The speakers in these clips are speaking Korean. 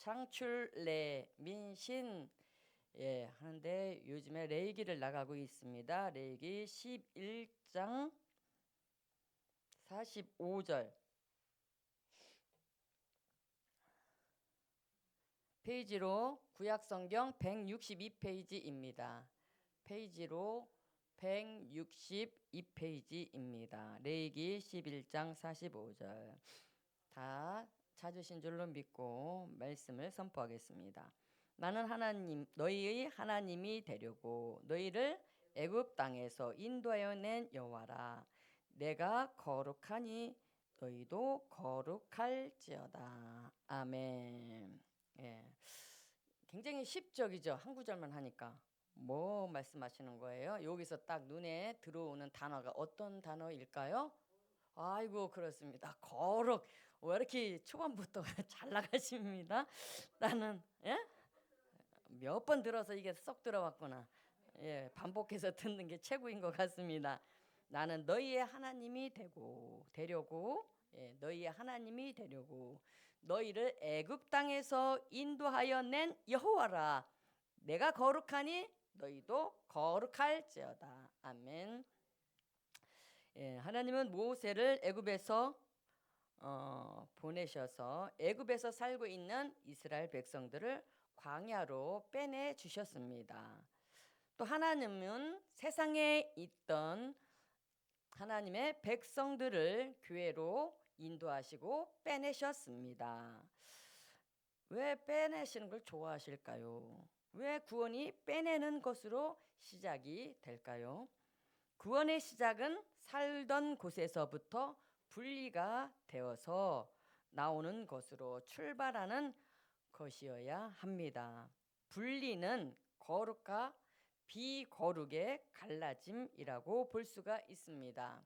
창출래 민신 하는데 요즘에 레위기를 나가고 있습니다. 레위기 11장 45절 페이지로 구약성경 162페이지입니다. 페이지로 162페이지입니다. 레위기 11장 45절 다 찾으신 줄로 믿고 말씀을 선포하겠습니다. 나는 하나님 너희의 하나님이 되려고 너희를 애굽 땅에서 인도하여 낸 여호와라. 내가 거룩하니 너희도 거룩할지어다. 아멘. 예. 굉장히 쉽적이죠. 한 구절만 하니까. 뭐 말씀하시는 거예요? 여기서 딱 눈에 들어오는 단어가 어떤 단어일까요? 아이고 그렇습니다. 거룩. 왜 이렇게 초반부터 잘 나가십니다. 나는 몇 번 들어서 이게 쏙 들어왔구나. 반복해서 듣는 게 최고인 것 같습니다. 나는 너희의 하나님이 되려고 너희의 하나님이 되려고 너희를 애굽 땅에서 인도하여 낸 여호와라. 내가 거룩하니 너희도 거룩할지어다. 아멘. 하나님은 모세를 애굽에서 보내셔서 애굽에서 살고 있는 이스라엘 백성들을 광야로 빼내 주셨습니다. 또 하나님은 세상에 있던 하나님의 백성들을 교회로 인도하시고 빼내셨습니다. 왜 빼내시는 걸 좋아하실까요? 왜 구원이 빼내는 것으로 시작이 될까요? 구원의 시작은 살던 곳에서부터 분리가 되어서 나오는 것으로 출발하는 것이어야 합니다. 분리는 거룩과 비거룩의 갈라짐이라고 볼 수가 있습니다.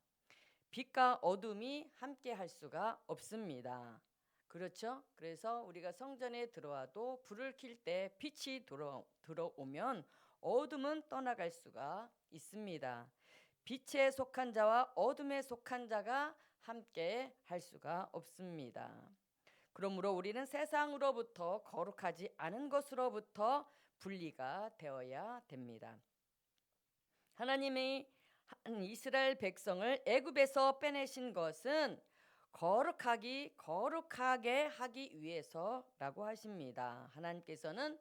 빛과 어둠이 함께 할 수가 없습니다. 그렇죠? 그래서 우리가 성전에 들어와도 불을 켤 때 빛이 들어오면 어둠은 떠나갈 수가 있습니다. 빛에 속한 자와 어둠에 속한 자가 함께 할 수가 없습니다. 그러므로 우리는 세상으로부터 거룩하지 않은 것으로부터 분리가 되어야 됩니다. 하나님이 이스라엘 백성을 애굽에서 빼내신 것은 거룩하게 하기 위해서라고 하십니다. 하나님께서는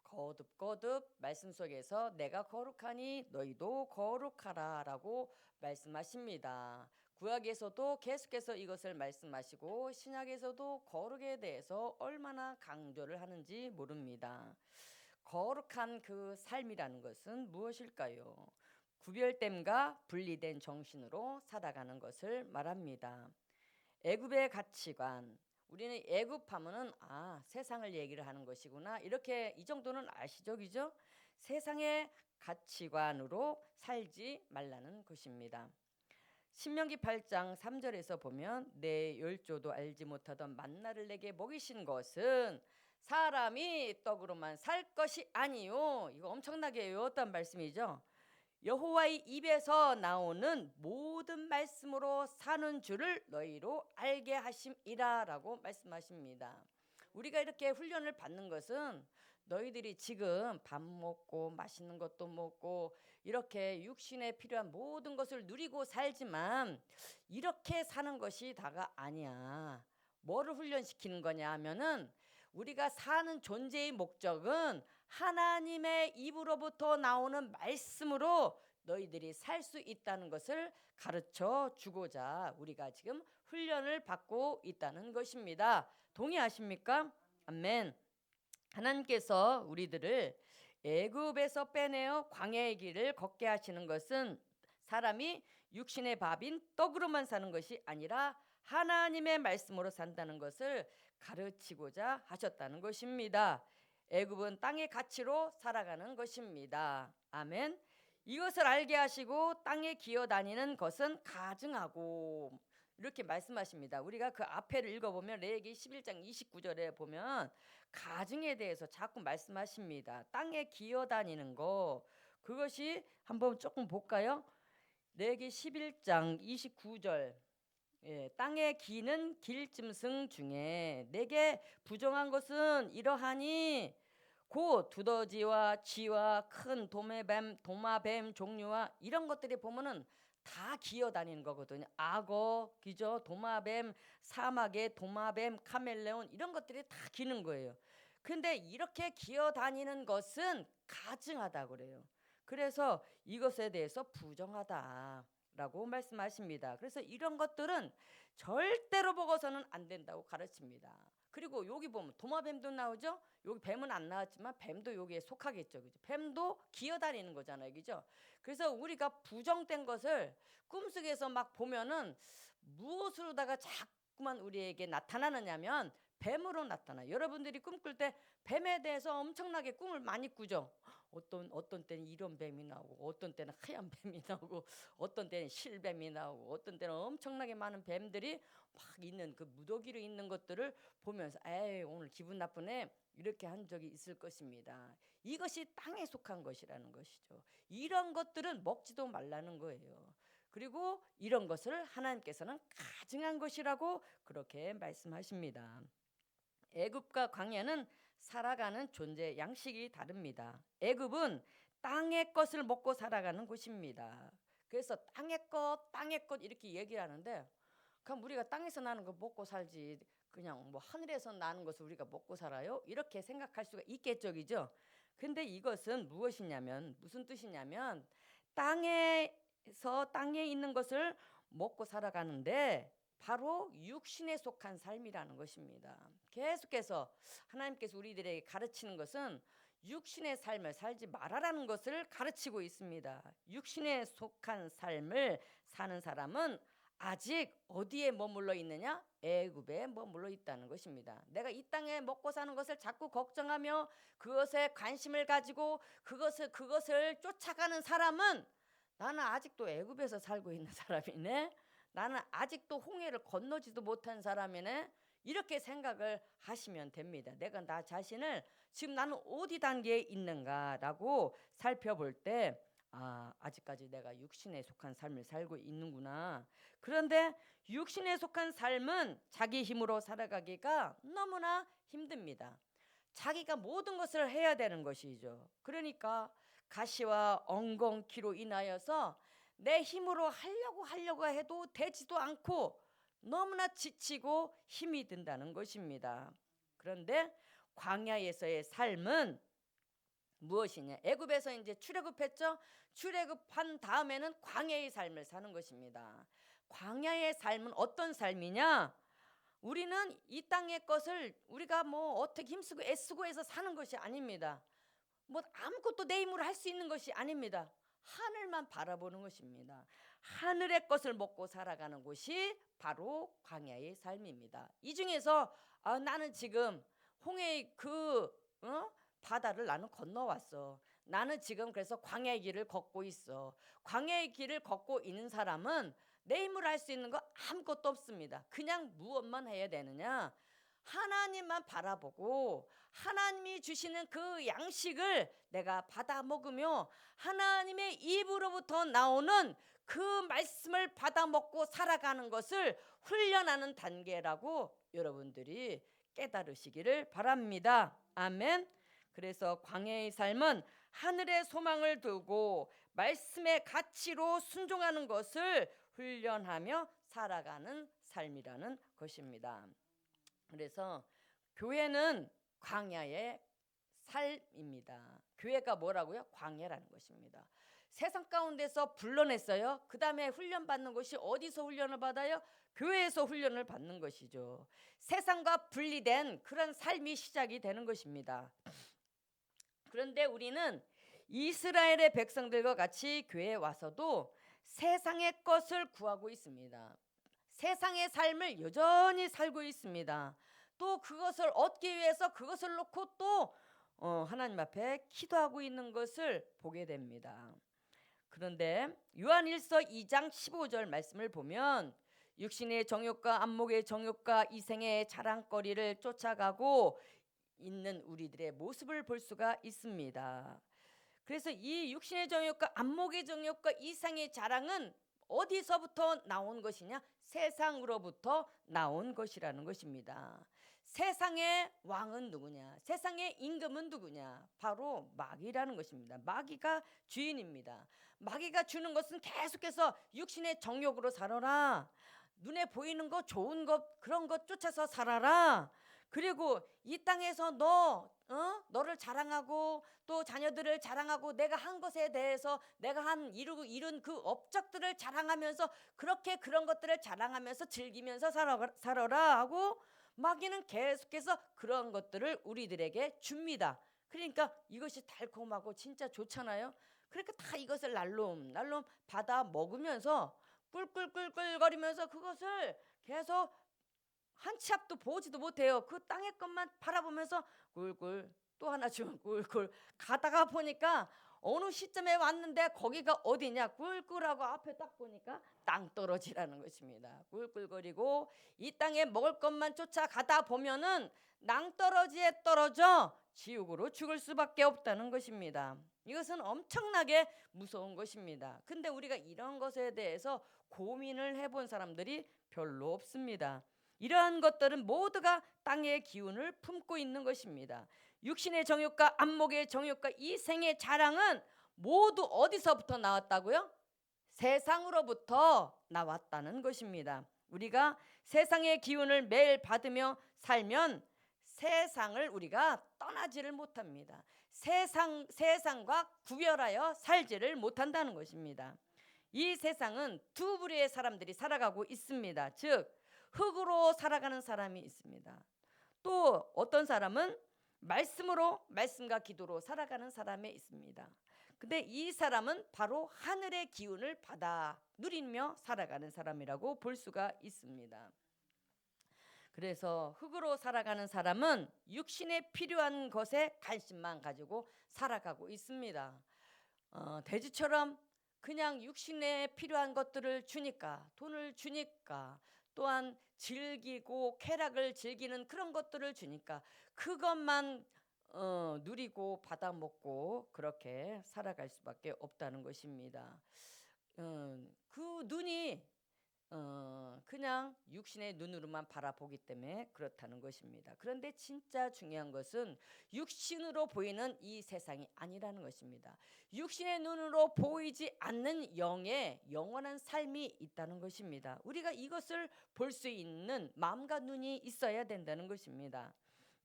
거듭 말씀 속에서 내가 거룩하니 너희도 거룩하라 라고 말씀하십니다. 구약에서도 계속해서 이것을 말씀하시고 신약에서도 거룩에 대해서 얼마나 강조를 하는지 모릅니다. 거룩한 그 삶이라는 것은 무엇일까요? 구별됨과 분리된 정신으로 살아가는 것을 말합니다. 애굽의 가치관, 우리는 애굽하면은 세상을 얘기를 하는 것이구나 이렇게 이 정도는 아시죠, 그죠? 세상의 가치관으로 살지 말라는 것입니다. 신명기 8장 3절에서 보면 내 열조도 알지 못하던 만나를 내게 먹이신 것은 사람이 떡으로만 살 것이 아니요. 이거 엄청나게 외웠단 말씀이죠. 여호와의 입에서 나오는 모든 말씀으로 사는 줄을 너희로 알게 하심이라 라고 말씀하십니다. 우리가 이렇게 훈련을 받는 것은 너희들이 지금 밥 먹고 맛있는 것도 먹고 이렇게 육신에 필요한 모든 것을 누리고 살지만 이렇게 사는 것이 다가 아니야. 뭐를 훈련시키는 거냐 하면은 우리가 사는 존재의 목적은 하나님의 입으로부터 나오는 말씀으로 너희들이 살 수 있다는 것을 가르쳐 주고자 우리가 지금 훈련을 받고 있다는 것입니다. 동의하십니까? 아멘. 하나님께서 우리들을 애굽에서 빼내어 광야의 길을 걷게 하시는 것은 사람이 육신의 밥인 떡으로만 사는 것이 아니라 하나님의 말씀으로 산다는 것을 가르치고자 하셨다는 것입니다. 애굽은 땅의 가치로 살아가는 것입니다. 아멘. 이것을 알게 하시고 땅에 기어다니는 것은 가증하고 이렇게 말씀하십니다. 우리가 그 앞에를 읽어보면 레위기 11장 29절에 보면 가증에 대해서 자꾸 말씀하십니다. 땅에 기어다니는 거 그것이 한번 조금 볼까요? 레위기 11장 29절 땅에 기는 길짐승 중에 내게 부정한 것은 이러하니 곧 두더지와 쥐와 큰 도마뱀 종류와 이런 것들이 보면은 다 기어다니는 거거든요. 악어, 기죠, 도마뱀, 사막의 도마뱀, 카멜레온 이런 것들이 다 기는 거예요. 근데 이렇게 기어다니는 것은 가증하다 그래요. 그래서 이것에 대해서 부정하다라고 말씀하십니다. 그래서 이런 것들은 절대로 먹어서는 안 된다고 가르칩니다. 그리고 여기 보면 도마뱀도 나오죠. 여기 뱀은 안 나왔지만 뱀도 여기에 속하겠죠. 그죠? 뱀도 기어다니는 거잖아요. 그죠? 그래서 우리가 부정된 것을 꿈속에서 막 보면은 무엇으로다가 자꾸만 우리에게 나타나느냐면 뱀으로 나타나. 여러분들이 꿈꿀 때 뱀에 대해서 엄청나게 꿈을 많이 꾸죠. 어떤 때는 이런 뱀이 나오고 어떤 때는 하얀 뱀이 나오고 어떤 때는 실뱀이 나오고 어떤 때는 엄청나게 많은 뱀들이 막 있는 그 무더기로 있는 것들을 보면서 에이 오늘 기분 나쁘네 이렇게 한 적이 있을 것입니다. 이것이 땅에 속한 것이라는 것이죠. 이런 것들은 먹지도 말라는 거예요. 그리고 이런 것을 하나님께서는 가증한 것이라고 그렇게 말씀하십니다. 애굽과 광야는 살아가는 존재 양식이 다릅니다. 애굽은 땅의 것을 먹고 살아가는 곳입니다. 그래서 땅의 것 이렇게 얘기하는데 그럼 우리가 땅에서 나는 거 먹고 살지 그냥 뭐 하늘에서 나는 것을 우리가 먹고 살아요? 이렇게 생각할 수가 있겠죠, 그죠? 근데 이것은 무엇이냐면 무슨 뜻이냐면 땅에 있는 것을 먹고 살아가는데 바로 육신에 속한 삶이라는 것입니다. 계속해서 하나님께서 우리들에게 가르치는 것은 육신의 삶을 살지 말아라는 것을 가르치고 있습니다. 육신에 속한 삶을 사는 사람은 아직 어디에 머물러 있느냐? 애굽에 머물러 있다는 것입니다. 내가 이 땅에 먹고 사는 것을 자꾸 걱정하며 그것에 관심을 가지고 그것을 쫓아가는 사람은 나는 아직도 애굽에서 살고 있는 사람이네. 나는 아직도 홍해를 건너지도 못한 사람이네. 이렇게 생각을 하시면 됩니다. 내가 나 자신을 지금 나는 어디 단계에 있는가라고 살펴볼 때 아직까지 내가 육신에 속한 삶을 살고 있는구나. 그런데 육신에 속한 삶은 자기 힘으로 살아가기가 너무나 힘듭니다. 자기가 모든 것을 해야 되는 것이죠. 그러니까 가시와 엉겅퀴로 인하여서 내 힘으로 하려고 해도 되지도 않고 너무나 지치고 힘이 든다는 것입니다. 그런데 광야에서의 삶은 무엇이냐? 애굽에서 이제 출애굽했죠. 출애굽한 다음에는 광야의 삶을 사는 것입니다. 광야의 삶은 어떤 삶이냐? 우리는 이 땅의 것을 우리가 뭐 어떻게 힘쓰고 애쓰고 해서 사는 것이 아닙니다. 뭐 아무것도 내 힘으로 할 수 있는 것이 아닙니다. 하늘만 바라보는 것입니다. 하늘의 것을 먹고 살아가는 곳이 바로 광야의 삶입니다. 이 중에서 나는 지금 홍해의 바다를 나는 건너왔어. 나는 지금 그래서 광야의 길을 걷고 있어. 광야의 길을 걷고 있는 사람은 내 힘으로 할 수 있는 거 아무것도 없습니다. 그냥 무엇만 해야 되느냐? 하나님만 바라보고 하나님이 주시는 그 양식을 내가 받아 먹으며 하나님의 입으로부터 나오는 그 말씀을 받아 먹고 살아가는 것을 훈련하는 단계라고 여러분들이 깨달으시기를 바랍니다. 아멘. 그래서 광야의 삶은 하늘의 소망을 두고 말씀의 가치로 순종하는 것을 훈련하며 살아가는 삶이라는 것입니다. 그래서 교회는 광야의 삶입니다. 교회가 뭐라고요? 광야라는 것입니다. 세상 가운데서 불러냈어요. 그 다음에 훈련받는 것이 어디서 훈련을 받아요? 교회에서 훈련을 받는 것이죠. 세상과 분리된 그런 삶이 시작이 되는 것입니다. 그런데 우리는 이스라엘의 백성들과 같이 교회에 와서도 세상의 것을 구하고 있습니다. 세상의 삶을 여전히 살고 있습니다. 또 그것을 얻기 위해서 그것을 놓고 또 하나님 앞에 기도하고 있는 것을 보게 됩니다. 그런데 요한일서 2장 15절 말씀을 보면 육신의 정욕과 안목의 정욕과 이생의 자랑거리를 쫓아가고 있는 우리들의 모습을 볼 수가 있습니다. 그래서 이 육신의 정욕과 안목의 정욕과 이생의 자랑은 어디서부터 나온 것이냐? 세상으로부터 나온 것이라는 것입니다. 세상의 왕은 누구냐? 세상의 임금은 누구냐? 바로 마귀라는 것입니다. 마귀가 주인입니다. 마귀가 주는 것은 계속해서 육신의 정욕으로 살아라. 눈에 보이는 것, 좋은 것, 그런 것 쫓아서 살아라. 그리고 이 땅에서 너를 자랑하고 또 자녀들을 자랑하고 내가 한 것에 대해서 내가 이룬 그 업적들을 자랑하면서 그렇게 그런 것들을 자랑하면서 즐기면서 살아라 하고 마귀는 계속해서 그런 것들을 우리들에게 줍니다. 그러니까 이것이 달콤하고 진짜 좋잖아요. 그러니까 다 이것을 날롬 받아 먹으면서 꿀꿀꿀꿀거리면서 그것을 계속 한 치 앞도 보지도 못해요. 그 땅의 것만 바라보면서 꿀꿀 또 하나 주면 꿀꿀 가다가 보니까 어느 시점에 왔는데 거기가 어디냐? 꿀꿀하고 앞에 딱 보니까 낭떠러지라는 것입니다. 꿀꿀거리고 이 땅에 먹을 것만 쫓아가다 보면은 낭떠러지에 떨어져 지옥으로 죽을 수밖에 없다는 것입니다. 이것은 엄청나게 무서운 것입니다. 근데 우리가 이런 것에 대해서 고민을 해본 사람들이 별로 없습니다. 이러한 것들은 모두가 땅의 기운을 품고 있는 것입니다. 육신의 정욕과 안목의 정욕과 이 생의 자랑은 모두 어디서부터 나왔다고요? 세상으로부터 나왔다는 것입니다. 우리가 세상의 기운을 매일 받으며 살면 세상을 우리가 떠나지를 못합니다. 세상과 구별하여 살지를 못한다는 것입니다. 이 세상은 두 부류의 사람들이 살아가고 있습니다. 즉 흙으로 살아가는 사람이 있습니다. 또 어떤 사람은 말씀과 기도로 살아가는 사람이 있습니다. 근데 이 사람은 바로 하늘의 기운을 받아 누리며 살아가는 사람이라고 볼 수가 있습니다. 그래서 흙으로 살아가는 사람은 육신에 필요한 것에 관심만 가지고 살아가고 있습니다. 돼지처럼 그냥 육신에 필요한 것들을 주니까, 돈을 주니까, 또한 즐기고 쾌락을 즐기는 그런 것들을 주니까 그것만 누리고 받아먹고 그렇게 살아갈 수밖에 없다는 것입니다. 그 눈이 그냥 육신의 눈으로만 바라보기 때문에 그렇다는 것입니다. 그런데 진짜 중요한 것은 육신으로 보이는 이 세상이 아니라는 것입니다. 육신의 눈으로 보이지 않는 영의 영원한 삶이 있다는 것입니다. 우리가 이것을 볼 수 있는 마음과 눈이 있어야 된다는 것입니다.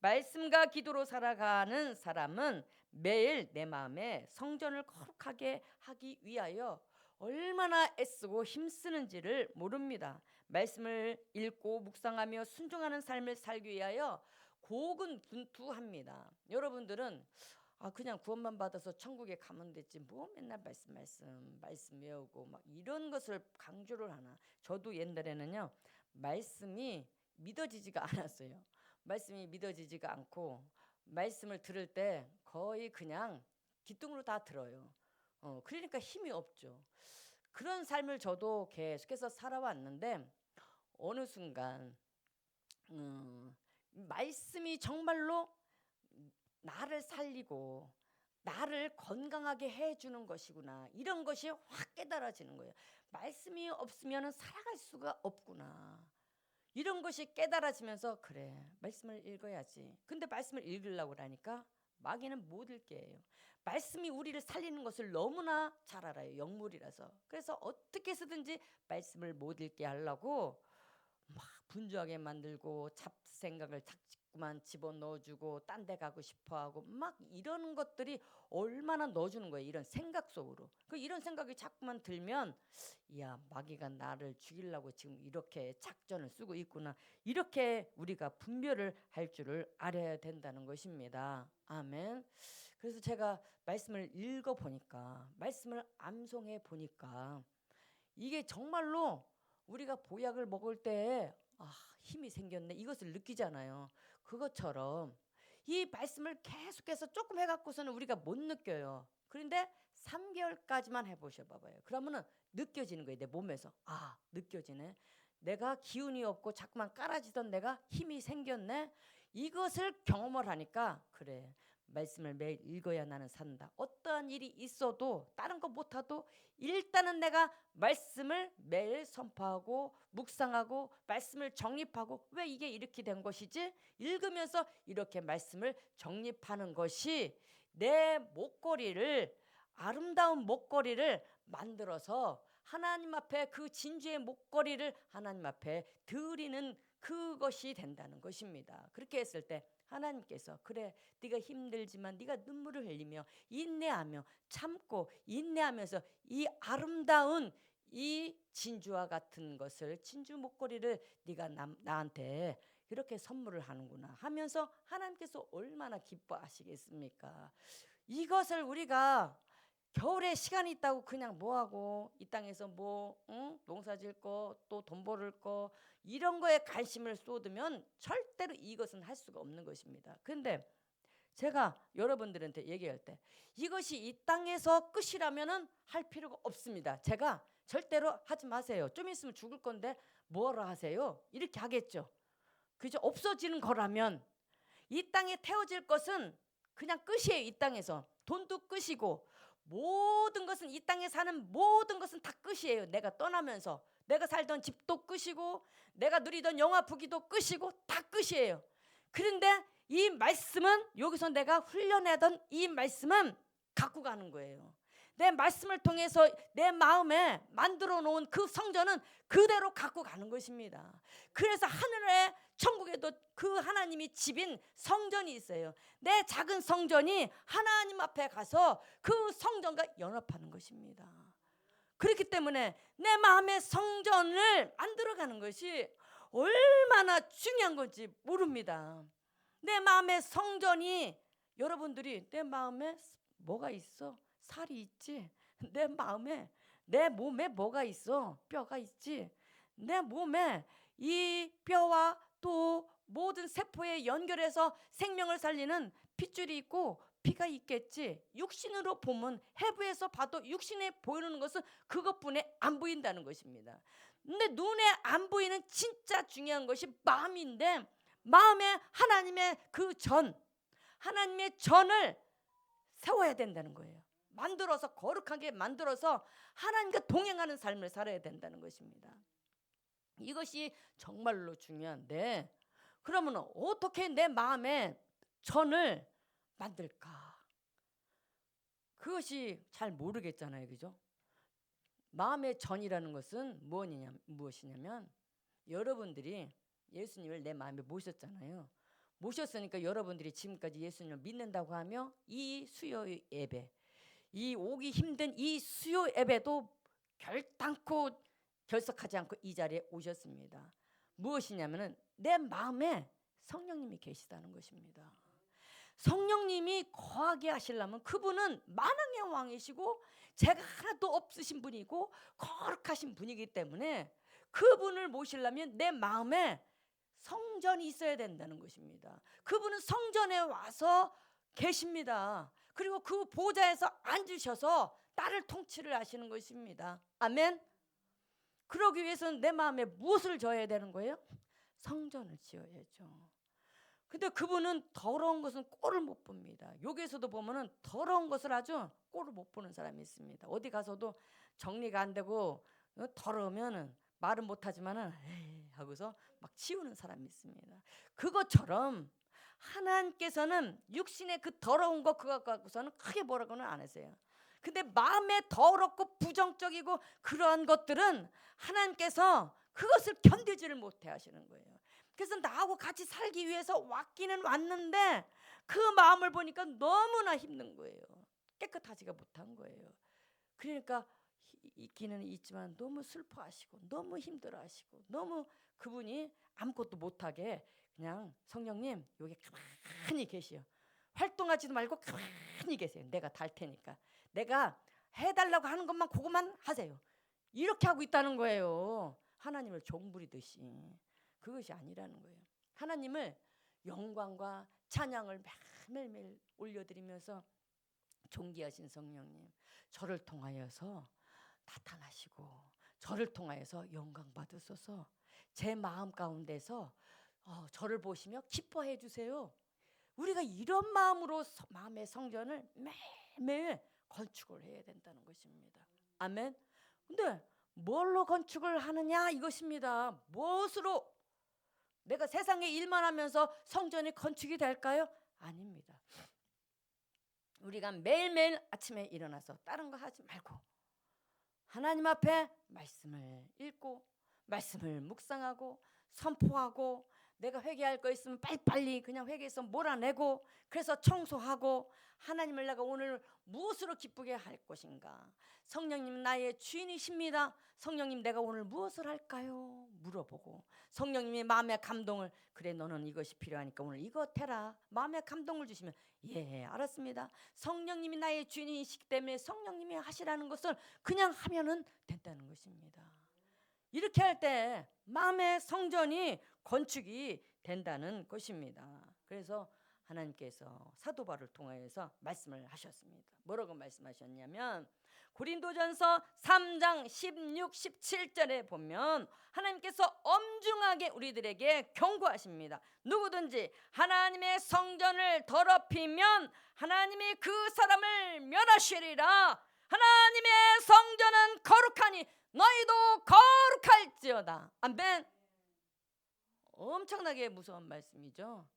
말씀과 기도로 살아가는 사람은 매일 내 마음에 성전을 거룩하게 하기 위하여 얼마나 애쓰고 힘쓰는지를 모릅니다. 말씀을 읽고 묵상하며 순종하는 삶을 살기 위하여 고군분투합니다. 여러분들은 그냥 구원만 받아서 천국에 가면 됐지 뭐 맨날 말씀 외우고 막 이런 것을 강조를 하나. 저도 옛날에는요 말씀이 믿어지지가 않았어요. 말씀이 믿어지지가 않고 말씀을 들을 때 거의 그냥 기뚱으로 다 들어요. 그러니까 힘이 없죠. 그런 삶을 저도 계속해서 살아왔는데 어느 순간 말씀이 정말로 나를 살리고 나를 건강하게 해주는 것이구나, 이런 것이 확 깨달아지는 거예요. 말씀이 없으면 살아갈 수가 없구나, 이런 것이 깨달아지면서 그래 말씀을 읽어야지. 근데 말씀을 읽으려고 하니까 마귀는 못 읽게 해요. 말씀이 우리를 살리는 것을 너무나 잘 알아요. 영물이라서. 그래서 어떻게 해서든지 말씀을 못 읽게 하려고 막 분주하게 만들고 잡생각을 자꾸만 집어넣어주고 딴 데 가고 싶어하고 막 이런 것들이 얼마나 넣어주는 거예요. 이런 생각 속으로. 이런 생각이 자꾸만 들면 야, 마귀가 나를 죽이려고 지금 이렇게 작전을 쓰고 있구나, 이렇게 우리가 분별을 할 줄을 알아야 된다는 것입니다. 아멘. 그래서 제가 말씀을 읽어보니까, 말씀을 암송해 보니까 이게 정말로 우리가 보약을 먹을 때 힘이 생겼네, 이것을 느끼잖아요. 그것처럼 이 말씀을 계속해서 조금 해갖고서는 우리가 못 느껴요. 그런데 3개월까지만 해보셔 봐봐요. 그러면은 느껴지는 거예요. 내 몸에서. 느껴지네. 내가 기운이 없고 자꾸만 깔아지던 내가 힘이 생겼네. 이것을 경험을 하니까 그래, 말씀을 매일 읽어야 나는 산다. 어떠한 일이 있어도 다른 거 못하도 일단은 내가 말씀을 매일 선포하고 묵상하고 말씀을 정립하고, 왜 이게 이렇게 된 것이지? 읽으면서 이렇게 말씀을 정립하는 것이 내 목걸이를, 아름다운 목걸이를 만들어서 하나님 앞에, 그 진주의 목걸이를 하나님 앞에 드리는 그것이 된다는 것입니다. 그렇게 했을 때 하나님께서, 그래 네가 힘들지만 네가 눈물을 흘리며 인내하며 참고 인내하면서 이 아름다운 이 진주와 같은 것을, 진주 목걸이를 네가 나한테 이렇게 선물을 하는구나 하면서 하나님께서 얼마나 기뻐하시겠습니까? 이것을 우리가 겨울에 시간이 있다고 그냥 뭐하고 이 땅에서 농사 짓고 또 돈 벌을 거 이런 거에 관심을 쏟으면 절대로 이것은 할 수가 없는 것입니다. 그런데 제가 여러분들한테 얘기할 때 이것이 이 땅에서 끝이라면은 할 필요가 없습니다. 제가 절대로 하지 마세요. 좀 있으면 죽을 건데 뭐하러 하세요? 이렇게 하겠죠. 그죠? 없어지는 거라면, 이 땅에 태워질 것은 그냥 끝이에요. 이 땅에서 돈도 끝이고 모든 것은, 이 땅에 사는 모든 것은 다 끝이에요. 내가 떠나면서 내가 살던 집도 끝이고 내가 누리던 영화 보기도 끝이고 다 끝이에요. 그런데 이 말씀은, 여기서 내가 훈련하던 이 말씀은 갖고 가는 거예요. 내 말씀을 통해서 내 마음에 만들어 놓은 그 성전은 그대로 갖고 가는 것입니다. 그래서 하늘에, 천국에도 그 하나님이 집인 성전이 있어요. 내 작은 성전이 하나님 앞에 가서 그 성전과 연합하는 것입니다. 그렇기 때문에 내 마음의 성전을 만들어가는 것이 얼마나 중요한 건지 모릅니다. 내 마음의 성전이, 여러분들이 내 마음에 뭐가 있어? 살이 있지? 내 마음에, 내 몸에 뭐가 있어? 뼈가 있지? 내 몸에 이 뼈와 또 모든 세포에 연결해서 생명을 살리는 핏줄이 있고 피가 있겠지. 육신으로 보면, 해부에서 봐도 육신에 보이는 것은 그것뿐에 안 보인다는 것입니다. 근데 눈에 안 보이는 진짜 중요한 것이 마음인데, 마음에 하나님의 그 전, 하나님의 전을 세워야 된다는 거예요. 만들어서, 거룩하게 만들어서 하나님과 동행하는 삶을 살아야 된다는 것입니다. 이것이 정말로 중요한데, 그러면 어떻게 내 마음에 전을 만들까? 그것이 잘 모르겠잖아요. 그죠? 마음의 전이라는 것은 무엇이냐면, 여러분들이 예수님을 내 마음에 모셨잖아요. 모셨으니까 여러분들이 지금까지 예수님을 믿는다고 하며 이 수요 예배, 이 오기 힘든 이 수요 예배도 결단코 결석하지 않고 이 자리에 오셨습니다. 무엇이냐면은 내 마음에 성령님이 계시다는 것입니다. 성령님이 거하게 하시려면 그분은 만왕의 왕이시고 죄가 하나도 없으신 분이고 거룩하신 분이기 때문에 그분을 모시려면 내 마음에 성전이 있어야 된다는 것입니다. 그분은 성전에 와서 계십니다. 그리고 그 보좌에서 앉으셔서 나를 통치를 하시는 것입니다. 아멘. 그러기 위해서는 내 마음에 무엇을 져야 되는 거예요? 성전을 지어야죠. 근데 그분은 더러운 것은 꼴을 못 봅니다. 여기에서도 보면은 더러운 것을 아주 꼴을 못 보는 사람이 있습니다. 어디 가서도 정리가 안 되고 더러우면은 말은 못하지만은 에이 하고서 막 치우는 사람이 있습니다. 그것처럼 하나님께서는 육신의 그 더러운 거 그거 갖고서는 크게 뭐라고는 안 하세요. 근데 마음에 더럽고 부정적이고 그러한 것들은 하나님께서 그것을 견디지를 못해 하시는 거예요. 그래서 나하고 같이 살기 위해서 왔기는 왔는데 그 마음을 보니까 너무나 힘든 거예요. 깨끗하지가 못한 거예요. 그러니까 있기는 있지만 너무 슬퍼하시고 너무 힘들어하시고 너무 그분이 아무것도 못하게 그냥 성령님 여기 가만히 계시오. 활동하지도 말고 가만히 계세요. 내가 달 테니까. 내가 해달라고 하는 것만 그것만 하세요. 이렇게 하고 있다는 거예요. 하나님을 종부리듯이. 그것이 아니라는 거예요. 하나님을 영광과 찬양을 매일매일 올려드리면서 존귀하신 성령님, 저를 통하여서 나타나시고 저를 통하여서 영광 받으소서. 제 마음 가운데서 저를 보시며 기뻐해 주세요. 우리가 이런 마음으로 마음의 성전을 매일매일 건축을 해야 된다는 것입니다. 아멘. 근데 뭘로 건축을 하느냐 이것입니다. 무엇으로? 내가 세상에 일만 하면서 성전이 건축이 될까요? 아닙니다. 우리가 매일매일 아침에 일어나서 다른 거 하지 말고 하나님 앞에 말씀을 읽고 말씀을 묵상하고 선포하고, 내가 회개할 거 있으면 빨리빨리 그냥 회개해서 몰아내고, 그래서 청소하고, 하나님을 내가 오늘 무엇으로 기쁘게 할 것인가, 성령님 나의 주인이십니다, 성령님 내가 오늘 무엇을 할까요? 물어보고, 성령님이 마음의 감동을, 그래 너는 이것이 필요하니까 오늘 이것 해라, 마음의 감동을 주시면 예 알았습니다, 성령님이 나의 주인이시기 때문에 성령님이 하시라는 것을 그냥 하면은 된다는 것입니다. 이렇게 할 때 마음의 성전이 건축이 된다는 것입니다. 그래서 하나님께서 사도 바울을 통하여서 말씀을 하셨습니다. 뭐라고 말씀하셨냐면 고린도전서 3장 16, 17절에 보면 하나님께서 엄중하게 우리들에게 경고하십니다. 누구든지 하나님의 성전을 더럽히면 하나님이 그 사람을 멸하시리라. 하나님의 성전은 거룩하니 너희도 거룩할지어다. 아멘. 엄청나게 무서운 말씀이죠.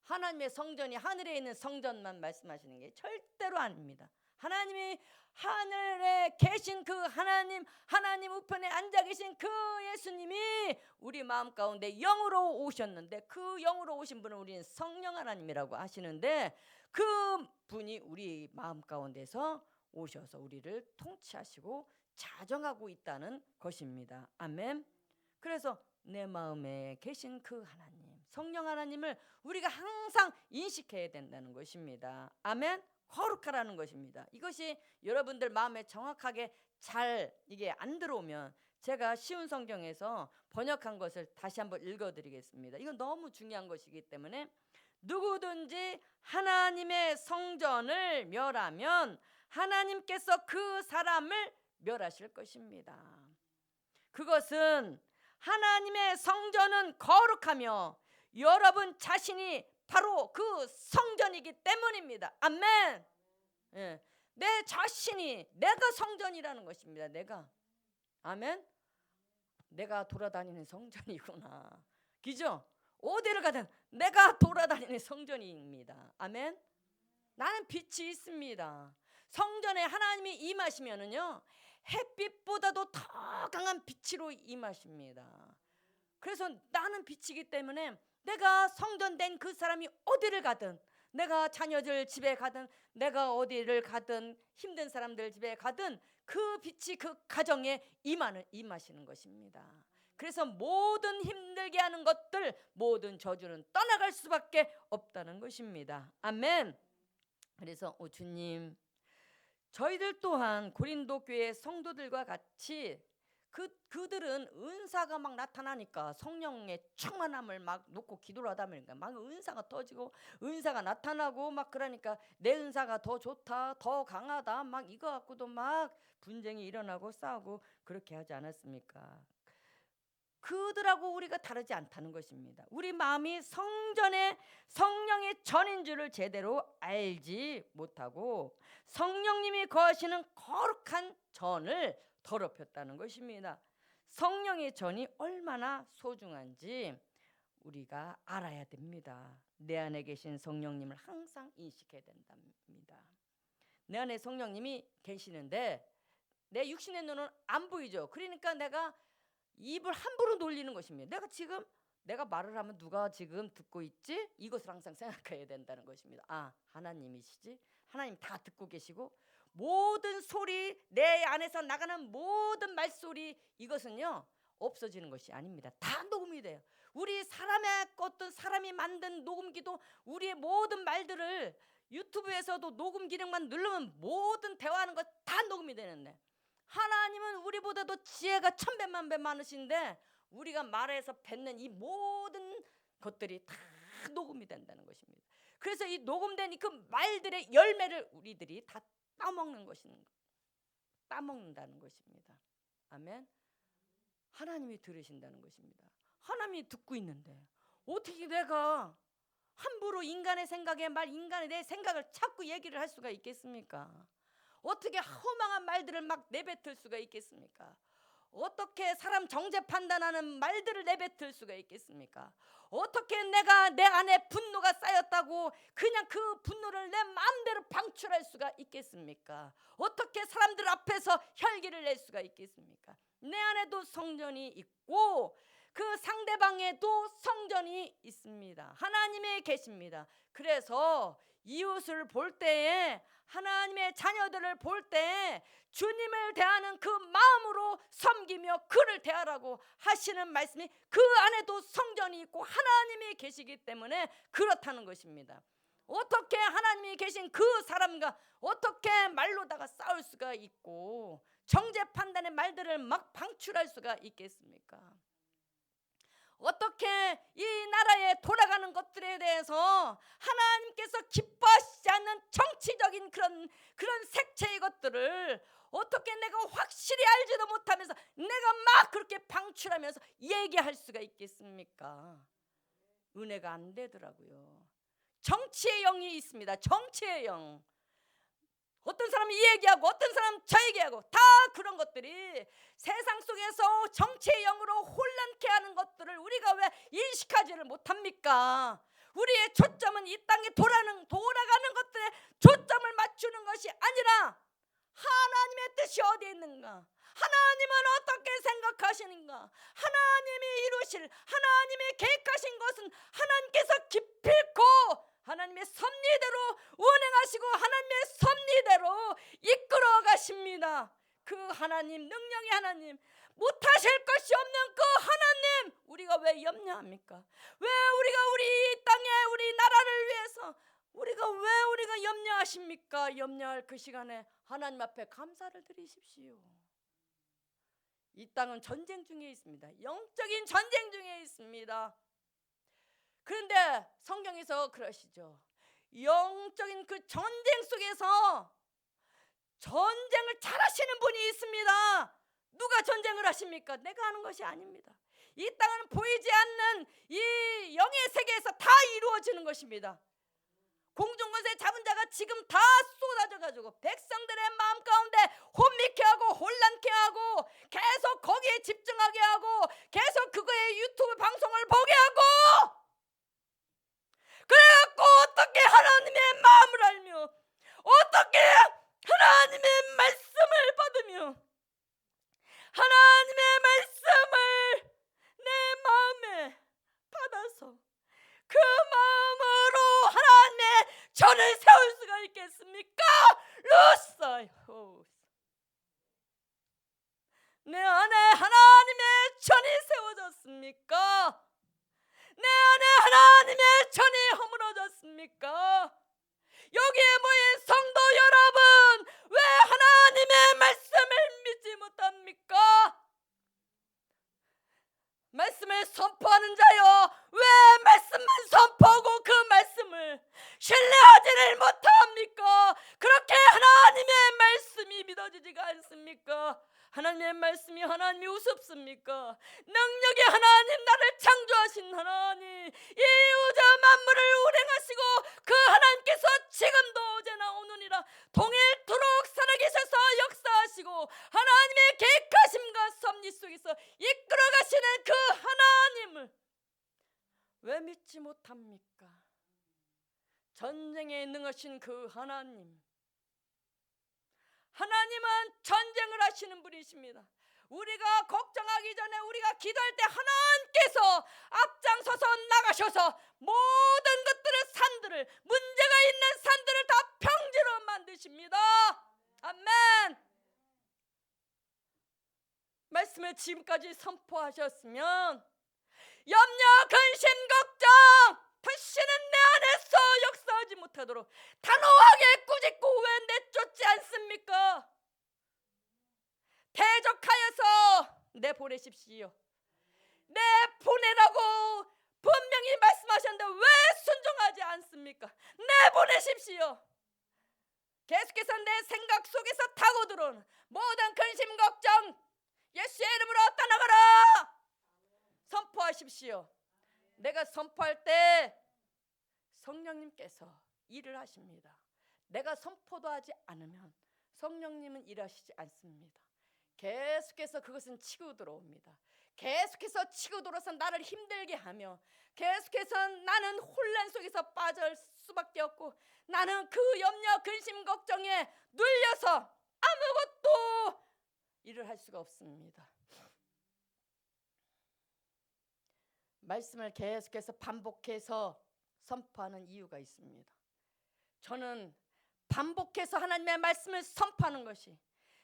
하나님의 성전이 하늘에 있는 성전만 말씀하시는 게 절대로 아닙니다. 하나님이 하늘에 계신 그 하나님 우편에 앉아 계신 그 예수님이 우리 마음 가운데 영으로 오셨는데, 그 영으로 오신 분은 우리는 성령 하나님이라고 하시는데, 그 분이 우리 마음 가운데서 오셔서 우리를 통치하시고 자정하고 있다는 것입니다. 아멘. 그래서 내 마음에 계신 그 하나님, 성령 하나님을 우리가 항상 인식해야 된다는 것입니다. 아멘. 거룩하라는 것입니다. 이것이 여러분들 마음에 정확하게 잘 이게 안 들어오면 제가 쉬운 성경에서 번역한 것을 다시 한번 읽어드리겠습니다. 이건 너무 중요한 것이기 때문에, 누구든지 하나님의 성전을 멸하면 하나님께서 그 사람을 멸하실 것입니다. 그것은 하나님의 성전은 거룩하며 여러분 자신이 바로 그 성전이기 때문입니다. 아멘. 예. 내 자신이 내가 성전이라는 것입니다. 내가. 아멘. 내가 돌아다니는 성전이구나. 그죠? 어디를 가든 내가 돌아다니는 성전입니다. 아멘. 나는 빛이 있습니다. 성전에 하나님이 임하시면은요, 햇빛보다도 더 강한 빛으로 임하십니다. 그래서 나는 빛이기 때문에 내가 성전된 그 사람이 어디를 가든, 내가 자녀들 집에 가든, 내가 어디를 가든, 힘든 사람들 집에 가든 그 빛이 그 가정에 임하시는 것입니다. 그래서 모든 힘들게 하는 것들, 모든 저주는 떠나갈 수밖에 없다는 것입니다. 아멘. 그래서 주님, 저희들 또한 고린도 교회 성도들과 같이 그들은 은사가 막 나타나니까 성령의 충만함을 막 놓고 기도를 하다 보니까 막 은사가 터지고 은사가 나타나고 막 그러니까 내 은사가 더 좋다, 더 강하다, 막 이거 갖고도 막 분쟁이 일어나고 싸우고 그렇게 하지 않았습니까? 그들하고 우리가 다르지 않다는 것입니다. 우리 마음이 성전의 성령의 전인 줄을 제대로 알지 못하고 성령님이 거하시는 거룩한 전을 더럽혔다는 것입니다. 성령의 전이 얼마나 소중한지 우리가 알아야 됩니다. 내 안에 계신 성령님을 항상 인식해야 된답니다. 내 안에 성령님이 계시는데 내 육신의 눈은 안 보이죠. 그러니까 내가 입을 함부로 놀리는 것입니다. 내가 말을 하면 누가 지금 듣고 있지? 이것을 항상 생각해야 된다는 것입니다. 아, 하나님이시지? 하나님 다 듣고 계시고, 모든 소리, 내 안에서 나가는 모든 말소리, 이것은요 없어지는 것이 아닙니다. 다 녹음이 돼요. 우리 사람의 것도, 사람이 만든 녹음기도 우리의 모든 말들을 유튜브에서도 녹음 기능만 누르면 모든 대화하는 것 다 녹음이 되는데, 하나님은 우리보다도 지혜가 천배만배 많으신데 우리가 말해서 뱉는 이 모든 것들이 다 녹음이 된다는 것입니다. 그래서 이 녹음된 그 말들의 열매를 우리들이 다 따먹는다는 것입니다. 아멘. 하나님이 들으신다는 것입니다. 하나님이 듣고 있는데 어떻게 내가 함부로 인간의 생각에 인간의 내 생각을 자꾸 얘기를 할 수가 있겠습니까? 어떻게 허망한 말들을 막 내뱉을 수가 있겠습니까? 어떻게 사람 정죄 판단하는 말들을 내뱉을 수가 있겠습니까? 어떻게 내가 내 안에 분노가 쌓였다고 그냥 그 분노를 내 마음대로 방출할 수가 있겠습니까? 어떻게 사람들 앞에서 혈기를 낼 수가 있겠습니까? 내 안에도 성전이 있고 그 상대방에도 성전이 있습니다. 하나님의 계십니다. 그래서 이웃을 볼 때에, 하나님의 자녀들을 볼 때 주님을 대하는 그 마음으로 섬기며 그를 대하라고 하시는 말씀이 그 안에도 성전이 있고 하나님이 계시기 때문에 그렇다는 것입니다. 어떻게 하나님이 계신 그 사람과 어떻게 말로다가 싸울 수가 있고 정죄 판단의 말들을 막 방출할 수가 있겠습니까? 어떻게 이 나라에 돌아가는 것들에 대해서 하나님께서 기뻐하시지 않는 정치적인 그런 색채의 것들을 어떻게 내가 확실히 알지도 못하면서 내가 막 그렇게 방출하면서 얘기할 수가 있겠습니까? 은혜가 안 되더라고요. 정치의 영이 있습니다. 정치의 영. 어떤 사람이 이 얘기하고 어떤 사람은 저 얘기하고 다 그런 것들이 세상 속에서 정치의 영으로 혼란케 하는 것들을 우리가 왜 인식하지를 못합니까? 우리의 초점은 이 땅에 돌아가는 것들에 초점을 맞추는 것이 아니라 하나님의 뜻이 어디에 있는가? 하나님은 어떻게 생각하시는가? 하나님이 이루실 하나님의 계획하신 것은 하나님께서 기필코 하나님의 섭리대로 운행하시고 하나님의 섭리대로 이끌어 가십니다. 그 하나님, 능력의 하나님, 못하실 것이 없는 그 하나님, 우리가 왜 염려합니까? 왜 우리가 우리 땅에 우리 나라를 위해서 우리가 염려하십니까? 염려할 그 시간에 하나님 앞에 감사를 드리십시오. 이 땅은 전쟁 중에 있습니다. 영적인 전쟁 중에 있습니다. 그런데 성경에서 그러시죠. 영적인 그 전쟁 속에서 전쟁을 잘하시는 분이 있습니다. 누가 전쟁을 하십니까? 내가 하는 것이 아닙니다. 이 땅은 보이지 않는 이 영의 세계에서 다 이루어지는 것입니다. 공중권세 잡은 자가 지금 다 쏟아져가지고 백성들의 마음 가운데 혼미케 하고 혼란케 하고 계속 거기에 집중하게 하고 계속 그거의 유튜브 방송을 보게 하고, 그래갖고 어떻게 하나님의 마음을 알며 어떻게 하나님의 말씀을 받으며 하나님의 말씀을 내 마음에 받아서 그 마음으로 하나님의 전을 세울 수가 있겠습니까? 루사이호스, 내 안에 하나님의 전이 세워졌습니까? 내 안에 하나님의 전이 허물어졌습니까? 여기에 모인 성도 여러분, 왜 하나님의 말씀을 믿지 못합니까? 말씀을 선포하는 자여, 왜 말씀만 선포하고 그 말씀을 신뢰하지를 못합니까? 그렇게 하나님의 말씀이 믿어지지가 않습니까? 하나님의 말씀이 하나님이 우습습니까? 능력의 하나님, 나를 창조하신 하나님, 이 우주 만물을 운행하시고 그 하나님께서 지금도 어제나 오늘이라 동일토록 살아계셔서 역사하시고 하나님의 계획하심과 섭리 속에서 이끌어가시는 그 하나님을 왜 믿지 못합니까? 전쟁에 능하신 그 하나님, 하나님은 전쟁을 하시는 분이십니다. 우리가 걱정하기 전에 우리가 기도할 때 하나님께서 앞장서서 나가셔서 모든 것들의 산들을, 문제가 있는 산들을 다 평지로 만드십니다. 아멘. 말씀을 지금까지 선포하셨으면 염려, 근심, 걱정 다시는 내 안에서 역사하지 못하도록 단호하게 꾸짖고 왜 내쫓지 않습니까? 대적하여서 내보내십시오. 내보내라고 분명히 말씀하셨는데 왜 순종하지 않습니까? 내보내십시오. 계속해서 내 생각 속에서 타고 들어오는 모든 근심, 걱정 예수의 이름으로 떠나가라. 선포하십시오. 내가 선포할 때 성령님께서 일을 하십니다. 내가 선포도 하지 않으면 성령님은 일하시지 않습니다. 계속해서 그것은 치고 들어옵니다. 계속해서 치고 들어서 나를 힘들게 하며 계속해서 나는 혼란 속에서 빠질 수밖에 없고 나는 그 염려, 근심, 걱정에 눌려서 아무것도 일을 할 수가 없습니다. 말씀을 계속해서 반복해서 선포하는 이유가 있습니다. 저는 반복해서 하나님의 말씀을 선포하는 것이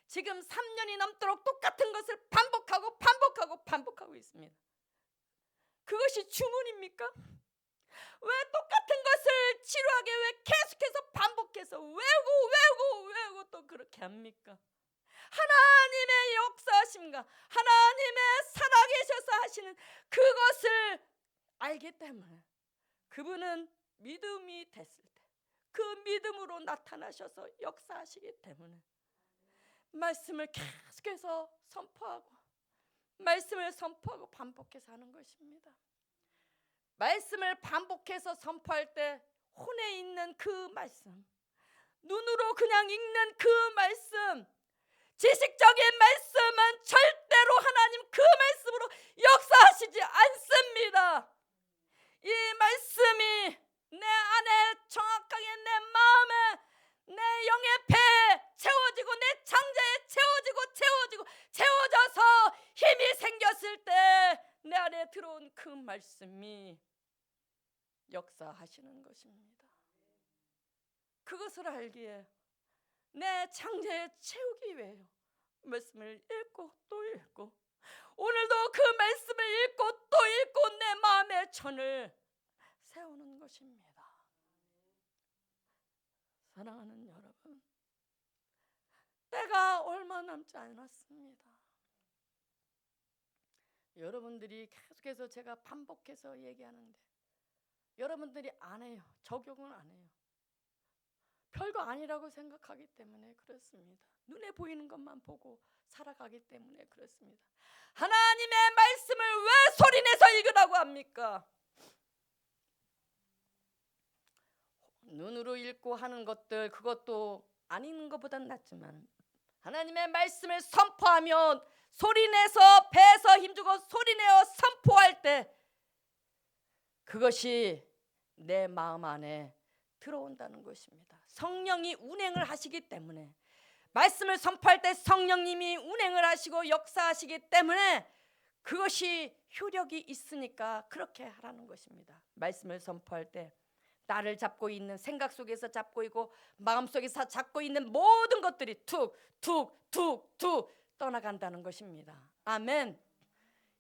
지금 3년이 넘도록 똑같은 것을 반복하고 있습니다. 그것이 주문입니까? 왜 똑같은 것을 지루하게 왜 계속해서 반복해서 외우고 또 그렇게 합니까? 하나님의 역사하심과 하나님의 살아계셔서 하시는 그것을 알기 때문에 그분은 믿음이 됐을 때 그 믿음으로 나타나셔서 역사하시기 때문에 말씀을 계속해서 선포하고 말씀을 선포하고 반복해서 하는 것입니다. 말씀을 반복해서 선포할 때 혼에 있는 그 말씀, 눈으로 그냥 읽는 그 말씀, 지식적인 말씀은 절대로 하나님 그 말씀으로 역사하시지 않습니다. 이 말씀이 내 안에 정확하게 내 마음에 내 영의 배에 채워지고 내 창자에 채워져서 힘이 생겼을 때 내 안에 들어온 그 말씀이 역사하시는 것입니다. 그것을 알기에 내 창자에 채우기 위해요. 말씀을 읽고 또 읽고 오늘도 그 말씀을 읽고 또 읽고 내 마음의 천을 세우는 것입니다. 사랑하는 여러분, 때가 얼마 남지 않았습니다. 여러분들이 계속해서 제가 반복해서 얘기하는데 여러분들이 안 해요. 적용은 안 해요. 별거 아니라고 생각하기 때문에 그렇습니다. 눈에 보이는 것만 보고 살아가기 때문에 그렇습니다. 하나님의 말씀을 왜 소리내서 읽으라고 합니까? 눈으로 읽고 하는 것들 그것도 안 읽는 것보단 낫지만 하나님의 말씀을 선포하면 소리내서 배에서 힘주고 소리내어 선포할 때 그것이 내 마음 안에 들어온다는 것입니다. 성령이 운행을 하시기 때문에 말씀을 선포할 때 성령님이 운행을 하시고 역사하시기 때문에 그것이 효력이 있으니까 그렇게 하라는 것입니다. 말씀을 선포할 때 나를 잡고 있는 생각 속에서 잡고 있고 마음속에서 잡고 있는 모든 것들이 툭툭툭툭 떠나간다는 것입니다. 아멘.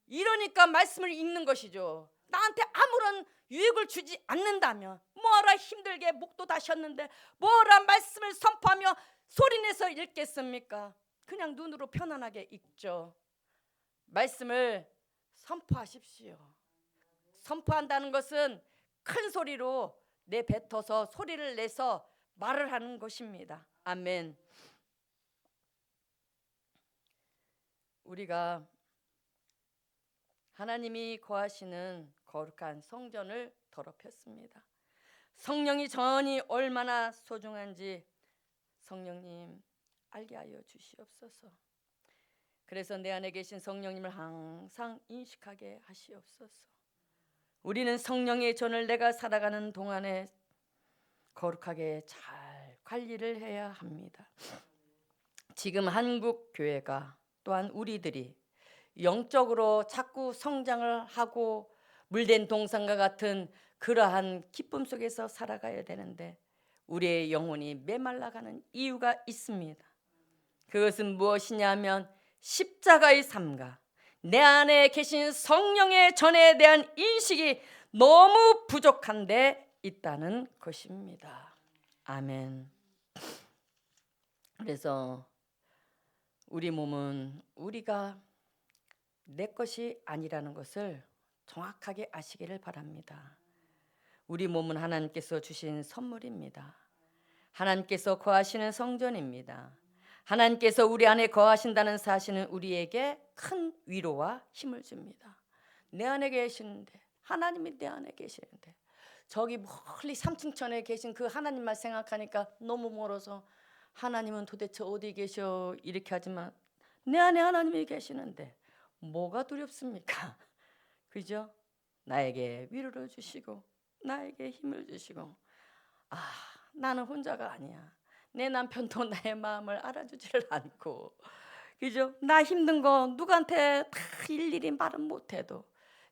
이러니까 말씀을 읽는 것이죠. 나한테 아무런 유익을 주지 않는다면 뭐하라 힘들게 목도 다셨는데 뭐하라 말씀을 선포하며 소리내서 읽겠습니까? 그냥 눈으로 편안하게 읽죠. 말씀을 선포하십시오. 선포한다는 것은 큰 소리로 내뱉어서 소리를 내서 말을 하는 것입니다. 아멘. 우리가 하나님이 거하시는 거룩한 성전을 더럽혔습니다. 성령이 전이 얼마나 소중한지 성령님 알게 하여 주시옵소서. 그래서 내 안에 계신 성령님을 항상 인식하게 하시옵소서. 우리는 성령의 전을 내가 살아가는 동안에 거룩하게 잘 관리를 해야 합니다. 지금 한국 교회가 또한 우리들이 영적으로 자꾸 성장을 하고 물된 동산과 같은 그러한 기쁨 속에서 살아가야 되는데 우리의 영혼이 메말라가는 이유가 있습니다. 그것은 무엇이냐면 십자가의 삶과 내 안에 계신 성령의 전에 대한 인식이 너무 부족한 데 있다는 것입니다. 아멘. 그래서 우리 몸은 우리가 내 것이 아니라는 것을 정확하게 아시기를 바랍니다. 우리 몸은 하나님께서 주신 선물입니다. 하나님께서 거하시는 성전입니다. 하나님께서 우리 안에 거하신다는 사실은 우리에게 큰 위로와 힘을 줍니다. 내 안에 계시는데 하나님이 내 안에 계시는데 저기 멀리 삼층천에 계신 그 하나님만 생각하니까 너무 멀어서 하나님은 도대체 어디 계셔 이렇게 하지만 내 안에 하나님이 계시는데 뭐가 두렵습니까? 그죠? 나에게 위로를 주시고 나에게 힘을 주시고 아 나는 혼자가 아니야. 내 남편도 나의 마음을 알아주지를 않고 그죠? 나 힘든 거 누구한테 다 일일이 말은 못해도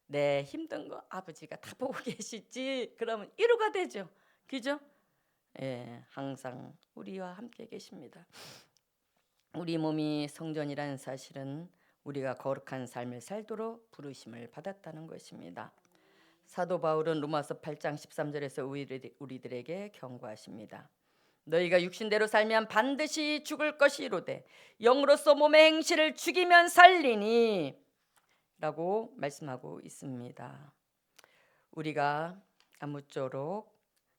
내 힘든 거 아버지가 다 보고 계시지. 그러면 위로가 되죠. 그죠? 예, 항상 우리와 함께 계십니다. 우리 몸이 성전이라는 사실은 우리가 거룩한 삶을 살도록 부르심을 받았다는 것입니다. 사도 바울은 로마서 8장 13절에서 우리들에게 경고하십니다. 너희가 육신대로 살면 반드시 죽을 것이로되 영으로서 몸의 행실을 죽이면 살리니 라고 말씀하고 있습니다. 우리가 아무쪼록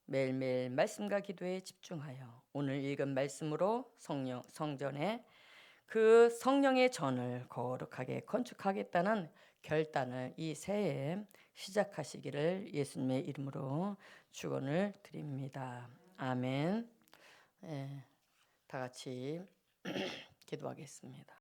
매일매일 말씀과 기도에 집중하여 오늘 읽은 말씀으로 성전에 그 성령의 전을 거룩하게 건축하겠다는 결단을 이 새해에 시작하시기를 예수님의 이름으로 축원을 드립니다. 아멘. 다 같이 기도하겠습니다.